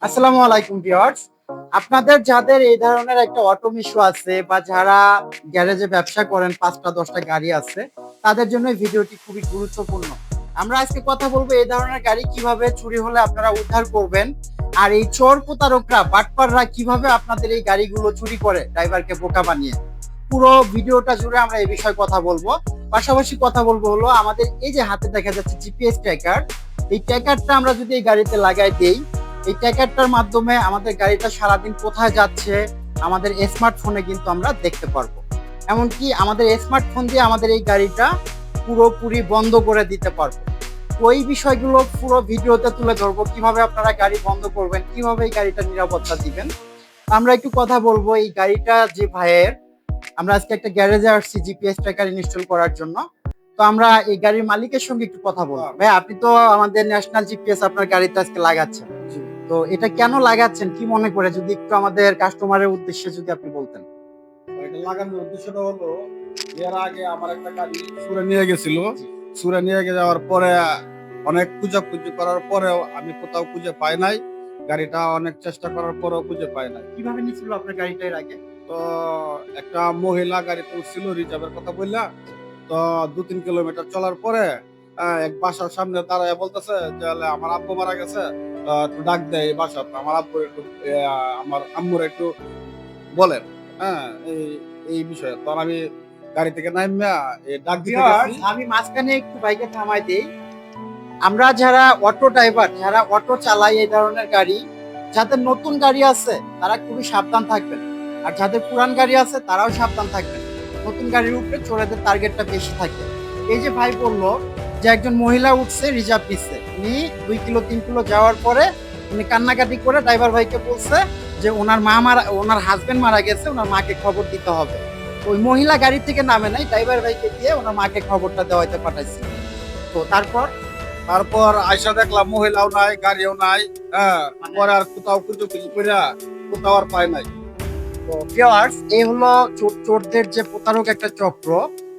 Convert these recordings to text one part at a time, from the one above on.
আসসালামু আলাইকুম ভিউয়ার্স। আপনাদের যাদের এই ধরনের একটা অটো ইস্যু আছে বা যারা গ্যারেজে ব্যবসা করেন ৫টা ১০টা গাড়ি আছে, তাদের জন্য এই ভিডিওটি খুবই গুরুত্বপূর্ণ। আমরা আজকে কথা বলবো এই ধরনের গাড়ি কিভাবে চুরি হলে আপনারা উদ্ধার করবেন, আর এই চোর প্রতারকরা বাটপাররা কিভাবে আপনাদের এই গাড়িগুলো চুরি করে ড্রাইভারকে বোকা বানিয়ে। পুরো ভিডিওটা জুড়ে আমরা এই বিষয়ে কথা বলবো। পাশাপাশি কথা বলবো হলো আমাদের এই যে হাতে দেখা যাচ্ছে জিপিএস ট্র্যাকার, এই ট্র্যাকারটা আমরা যদি এই গাড়িতে লাগাই দেই, এই ট্র্যাকারটার মাধ্যমে আমাদের গাড়িটা সারাদিন কোথায় যাচ্ছে আমাদের স্মার্টফোনে কিন্তু আমরা দেখতে পারবো। এমনকি আমাদের স্মার্টফোন দিয়ে আমাদের এই গাড়িটা পুরোপুরি বন্ধ করে দিতে পারবো। ওই বিষয়গুলো পুরো ভিডিওতে তুলে ধরবো, কিভাবে আপনারা গাড়ি বন্ধ করবেন, কিভাবে এই গাড়িটা নিরাপত্তা দিবেন। আমরা একটু কথা বলবো এই গাড়িটা যে ভাইয়ের, আমরা আজকে একটা গ্যারেজে আসছি জিপিএস ট্র্যাকার ইনস্টল করার জন্য। তো আমরা এই গাড়ির মালিকের সঙ্গে একটু কথা বলবো। ভাই, আপনি তো আমাদের ন্যাশনাল জিপিএস আপনার গাড়িতে আজকে লাগাচ্ছেন, তো এটা কেন লাগাচ্ছেন, কি মনে করে, যদি একটু আমাদের কাস্টমারের উদ্দেশ্যে যদি আপনি বলতেন। এটা লাগানোর উদ্দেশ্যটা হলো, এর আগে আমার একটা গাড়ি সুরে নিয়ে গেছিল। সুরে নিয়ে যাওয়ার পরে অনেক খুঁজাখুঁজি করার পরেও আমি কোথাও খুঁজে পাই নাই। গাড়িটা অনেক চেষ্টা করার পরেও খুঁজে পাই নাই। কিভাবে নিছিল আপনার গাড়িটা এর আগে? তো একটা মহিলা গাড়িতে উঠছিল রিজার্ভের কথা বললা। তো ২-৩ কিলোমিটার চলার পরে এক বাসার সামনে দাঁড়ায় বলতেছে যে আমার আব্বু মারা গেছে, একটু ডাক দেয় এই বাসা, আমার আব্বু একটু আমার আম্মুর একটু বলেন। হ্যাঁ, এই বিষয়ে তখন আমি গাড়ি থেকে নামিয়া ডাক দিতে গেছি। আমি মাঝখানে একটু বাইকে থামাই দেই। আমরা যারা অটো ড্রাইভার, যারা অটো চালাই এই ধরনের গাড়ি, যাদের নতুন গাড়ি আছে তারা খুবই সাবধান থাকবেন, আর যাদের পুরান গাড়ি আছে তারাও সাবধান থাকবেন। নতুন গাড়ির উপরে চোরেদের টার্গেটটা বেশি থাকে। এই যে ভাই বললো যে একজন মহিলা উঠছে, রিজার্ভ নিচ্ছে, উনি ২ কিলো ৩ কিলো যাওয়ার পরে উনি কান্নাকাটি করে ড্রাইভার ভাইকে বলছে যে ওনার হাজবেন্ড মারা গেছে, ওনার মাকে খবর দিতে হবে। ওই মহিলা গাড়ি থেকে নামে নাই, ড্রাইভার ভাইকে দিয়ে ওনার মাকে খবরটা দেওয়াইতে পাঠাইছে। তো তারপর আয়সা দেখলাম মহিলাও নাই, গাড়িও নাই। হ্যাঁ, পরে আর কোথাও খুঁজে কইরা কোথাও আর পাই নাই। তো ভিউয়ার্স, এই হলো চোরদের যে প্রতারক একটা চক্র।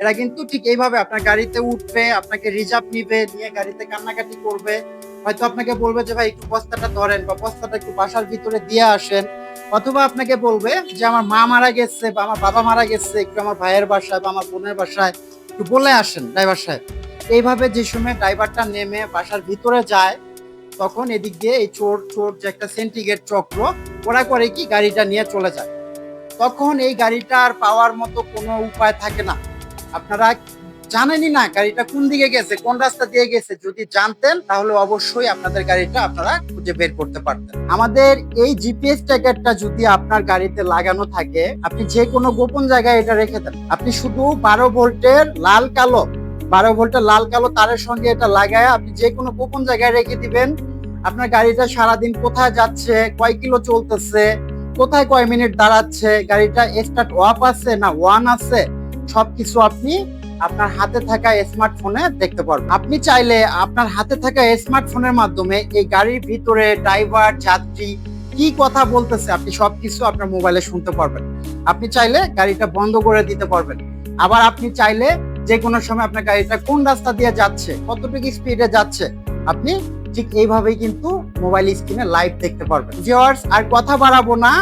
এরা কিন্তু ঠিক এইভাবে আপনার গাড়িতে উঠবে, আপনাকে রিজার্ভ নিবে, নিয়ে গাড়িতে কান্নাকাটি করবে। হয়তো আপনাকে বলবে যে ভাই একটু বস্তাটা ধরেন বা বস্তাটা একটু বাসার ভিতরে দিয়ে আসেন, অথবা আপনাকে বলবে যে আমার মা মারা গেছে বা আমার বাবা মারা গেছে, একটু আমার ভাইয়ের বাসায় বা আমার বোনের বাসায় একটু বলে আসেন ড্রাইভার সাহেব। এইভাবে যে সময় ড্রাইভারটা নেমে বাসার ভিতরে যায়, তখন এদিক দিয়ে এই চোর চোর যে একটা সেন্টিগ্রেড চক্র, ওরা করে কি গাড়িটা নিয়ে চলে যায়। তখন এই গাড়িটা আর পাওয়ার মতো কোনো উপায় থাকে না। আপনারা জানেনই না গাড়িটা কোন দিকে গেছে, কোন রাস্তা দিয়ে গেছে। যদি জানতেন তাহলে অবশ্যই আপনাদের গাড়িটা আপনারা খুঁজে বের করতে পারতেন। আমাদের এই জিপিএস ট্র্যাকারটা যদি আপনার গাড়িতে লাগানো থাকে, আপনি যে কোনো গোপন জায়গায় এটা রেখে দেন। আপনি শুধু 12 ভোল্টের লাল কালো তারের সঙ্গে এটা লাগায় আপনি যে কোনো গোপন জায়গায় রেখে দিবেন। আপনার গাড়িটা সারাদিন কোথায় যাচ্ছে, কয় কিলো চলতেছে, কোথায় কয় মিনিট দাঁড়াচ্ছে, গাড়িটা স্টার্ট অফ আছে না ওয়ান আছে, সবকিছু আপনি আপনার হাতে থাকা স্মার্টফোনে দেখতে পারবেন। আপনি চাইলে আপনার হাতে থাকা স্মার্টফোনের মাধ্যমে এই গাড়ির ভিতরে ড্রাইভার যাত্রী কি কথা বলতেছে আপনি সবকিছু আপনার মোবাইলে শুনতে পারবেন। আপনি চাইলে গাড়িটা বন্ধ করে দিতে পারবেন। আবার আপনি চাইলে যে কোনো সময় আপনার গাড়িটা কোন রাস্তা দিয়ে যাচ্ছে, কতটুকু স্পিডে যাচ্ছে, আপনি ঠিক এইভাবেই কিন্তু মোবাইল স্ক্রিনে লাইভ দেখতে পারবেন। ভিউয়ার্স, আর কথা বাড়াবো না,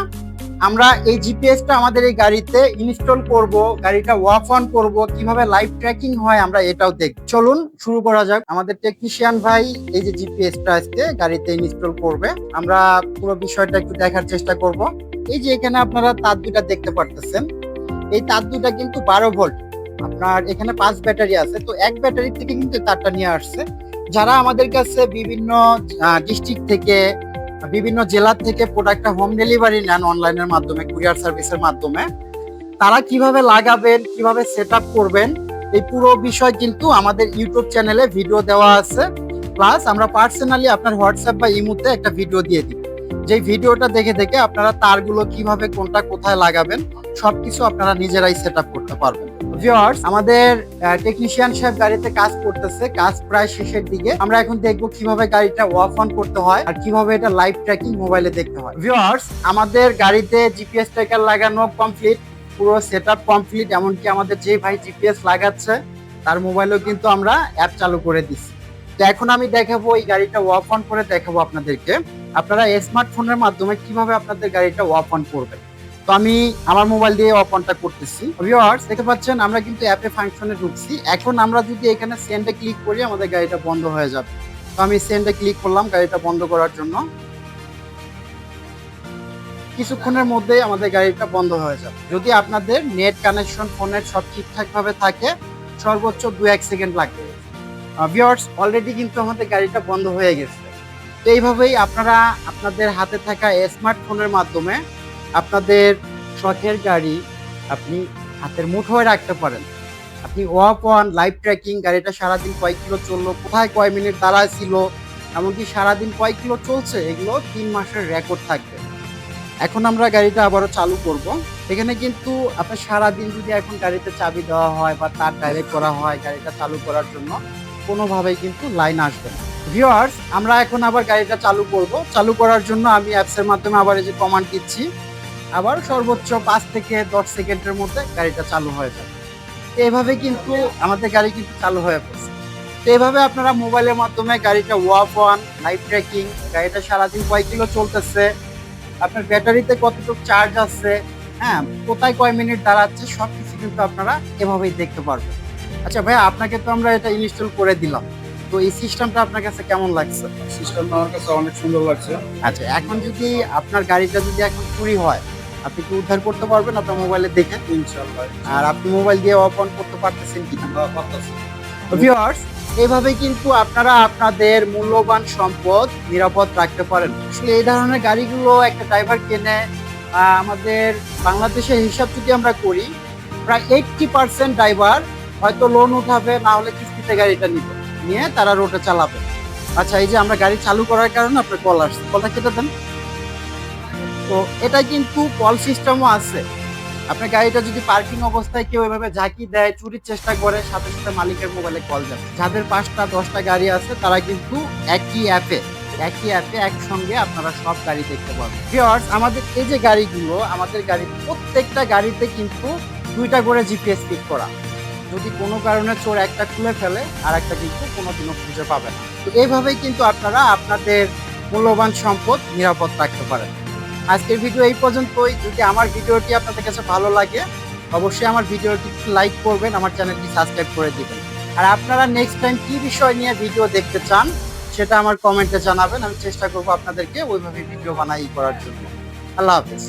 আমরা এই জিপিএসটা আমাদের এই গাড়িতে ইনস্টল করব, গাড়িটা অফ অন করব, কিভাবে লাইভ ট্র্যাকিং হয় আমরা এটাও দেখব। চলুন শুরু করা যাক। আমাদের টেকনিশিয়ান ভাই এই যে জিপিএসটা আজকে গাড়িতে ইনস্টল করবে, আমরা পুরো বিষয়টা একটু দেখার চেষ্টা করব। এই যে এখানে আপনারা তার দুটা দেখতে পারতেছেন, এই তার দুটা কিন্তু 12 ভোল্ট। আপনার এখানে 5 ব্যাটারি আছে, তো এক ব্যাটারি থেকে কিন্তু তারটা নিয়ে আসছে। যারা আমাদের কাছে বিভিন্ন ডিস্ট্রিক্ট থেকে, বিভিন্ন জেলা থেকে প্রোডাক্টটা হোম ডেলিভারি নেন অনলাইনের মাধ্যমে, কুরিয়ার সার্ভিসের মাধ্যমে, তারা কিভাবে লাগাবেন, কিভাবে সেট আপ করবেন, এই পুরো বিষয় কিন্তু আমাদের ইউটিউব চ্যানেলে ভিডিও দেওয়া আছে। প্লাস আমরা পার্সোনালি আপনার হোয়াটসঅ্যাপ বা ইমোতে একটা ভিডিও দিয়ে দিই, যে ভিডিওটা দেখে দেখে আপনারা তারগুলো কিভাবে কোনটা কোথায় লাগাবেন সবকিছু আপনারা নিজেরাই সেট আপ করতে পারবেন। ভিউয়ার্স, আমাদের টেকনিশিয়ান সাহেব গাড়িতে কাজ করতেছে, কাজ প্রায় শেষের দিকে। আমরা এখন দেখবো কিভাবে গাড়িটা অফ অন করতে হয় আর কিভাবে এটা লাইভ ট্র্যাকিং মোবাইলে দেখতে হয়। ভিউয়ার্স, আমাদের গাড়িতে জিপিএস ট্র্যাকার লাগানো কমপ্লিট, পুরো সেটআপ কমপ্লিট। এমনকি আমাদের যে ভাই জিপিএস লাগাচ্ছে তার মোবাইলেও কিন্তু আমরা অ্যাপ চালু করে দিচ্ছি। তো এখন আমি দেখাবো এই গাড়িটা অফ অন করে দেখাবো আপনাদেরকে। আপনারা স্মার্টফোনের মাধ্যমে কিভাবে আপনাদের গাড়িটা অফ অন করবেন। তো আমি আমার মোবাইল দিয়ে অফ অনটা করতেছি। ভিউয়ার্স দেখতে পাচ্ছেন আমরা কিন্তু অ্যাপে ফাংশনে ঢুকছি। এখন আমরা যদি এখানে সেন্ডে ক্লিক করি আমাদের গাড়িটা বন্ধ হয়ে যাবে। তো আমি সেন্ডে ক্লিক করলাম গাড়িটা বন্ধ করার জন্য। কিছুক্ষণের মধ্যেই আমাদের গাড়িটা বন্ধ হয়ে যাবে। যদি আপনাদের নেট কানেকশন ফোনের সব ঠিকঠাক ভাবে থাকে সর্বোচ্চ 2-1 সেকেন্ড লাগবে। ভিউয়ার্স অলরেডি কিন্তু আমাদের গাড়িটা বন্ধ হয়ে গেছে। তো এইভাবেই আপনারা আপনাদের হাতে থাকা স্মার্টফোনের মাধ্যমে আপনাদের শখের গাড়ি আপনি হাতের মুঠোয় রাখতে পারেন। আপনি অফ অন লাইভ ট্র্যাকিং গাড়িটা সারাদিন কয় কিলো চললো, কোথায় কয় মিনিট দাঁড়ায় ছিল, এমনকি সারাদিন কয় কিলো চলছে এগুলো 3 মাসের রেকর্ড থাকবে। এখন আমরা গাড়িটা আবারও চালু করব। এখানে কিন্তু আপনার সারাদিন যদি এখন গাড়িতে চাবি দেওয়া হয় বা তার ডাইরেক্ট করা হয় গাড়িটা চালু করার জন্য কোনোভাবেই কিন্তু লাইন আসবে না। ভিউয়ার্স আমরা এখন আবার গাড়িটা চালু করব। চালু করার জন্য আমি অ্যাপসের মাধ্যমে আবার এই যে কমান্ড দিচ্ছি। আবার সর্বোচ্চ 5 থেকে 10 সেকেন্ডের মধ্যে গাড়িটা চালু হয়ে যাবে। তো এভাবে কিন্তু আমাদের গাড়ি কিন্তু চালু হয়ে পড়ছে। তো এভাবে আপনারা মোবাইলের মাধ্যমে গাড়িটা ওয়াফ অন লাইভ ট্র্যাকিং গাড়িটা সারাদিন কয় কিলো চলতেছে, আপনার ব্যাটারিতে কতটুকু চার্জ আছে, হ্যাঁ কোথায় কয় মিনিট দাঁড়াচ্ছে সবকিছু কিন্তু আপনারা এভাবেই দেখতে পারবেন। আচ্ছা ভাইয়া আপনাকে তো আমরা এটা ইনস্টল করে দিলাম, তো এই সিস্টেমটা আপনার কাছে কেমন লাগছে? সিস্টেমটা আমার কাছে অনেক সুন্দর লাগছে। আচ্ছা এখন যদি আপনার গাড়িটা যদি এখন চুরি হয় আপনি কি উদ্ধার করতে পারবেন আপনার মোবাইলে দেখে? ইনশাআল্লাহ। আর আপনি মোবাইল দিয়ে অফ অন করতে পারতেছেন কিনা? পারতাছি। ভিউয়ার্স এইভাবে কিন্তু আপনারা আপনাদের মূল্যবান সম্পদ নিরাপদ রাখতে পারেন। আসলে এই ধরনের গাড়িগুলো একটা ড্রাইভার কেনে আমাদের বাংলাদেশের হিসাব যদি আমরা করি প্রায় 80% ড্রাইভার হয়তো লোন উঠাবে না হলে কিস্তিতে গাড়িটা নিবে, নিয়ে তারা রোডে চালাবে। আচ্ছা এই যে আমরা গাড়ি চালু করার কারণে আপনার কল আসছে, কলটা কেটে দেন। তো এটা কিন্তু কল সিস্টেমও আছে। আপনার গাড়িটা যদি পার্কিং অবস্থায় কেউ এভাবে ঝাঁকি দেয় চুরির চেষ্টা করে সাথে সাথে মালিকের মোবাইলে কল যাবে। যাদের 5টা 10টা গাড়ি আছে তারা কিন্তু একই অ্যাপে একসঙ্গে আপনারা সব গাড়ি দেখতে পাবেন। ভিউয়ার্স আমাদের এই যে গাড়িগুলো আমাদের গাড়ি প্রত্যেকটা গাড়িতে কিন্তু 2টা করে জিপিএস ফিট করা। যদি কোনো কারণে চোর একটা খুলে ফেলে আর একটা কিন্তু কোনোদিনও খুঁজে পাবে না। তো এইভাবেই কিন্তু আপনারা আপনাদের মূল্যবান সম্পদ নিরাপদ রাখতে পারেন। আজকের ভিডিও এই পর্যন্তই। যদি আমার ভিডিওটি আপনাদের কাছে ভালো লাগে অবশ্যই আমার ভিডিওটি লাইক করবেন, আমার চ্যানেলটি সাবস্ক্রাইব করে দিবেন। আর আপনারা নেক্সট টাইম কি বিষয় নিয়ে ভিডিও দেখতে চান সেটা আমার কমেন্টে জানাবেন, আমি চেষ্টা করব আপনাদেরকে ওইভাবে ভিডিও বানাই করার জন্য। আল্লাহ হাফেজ।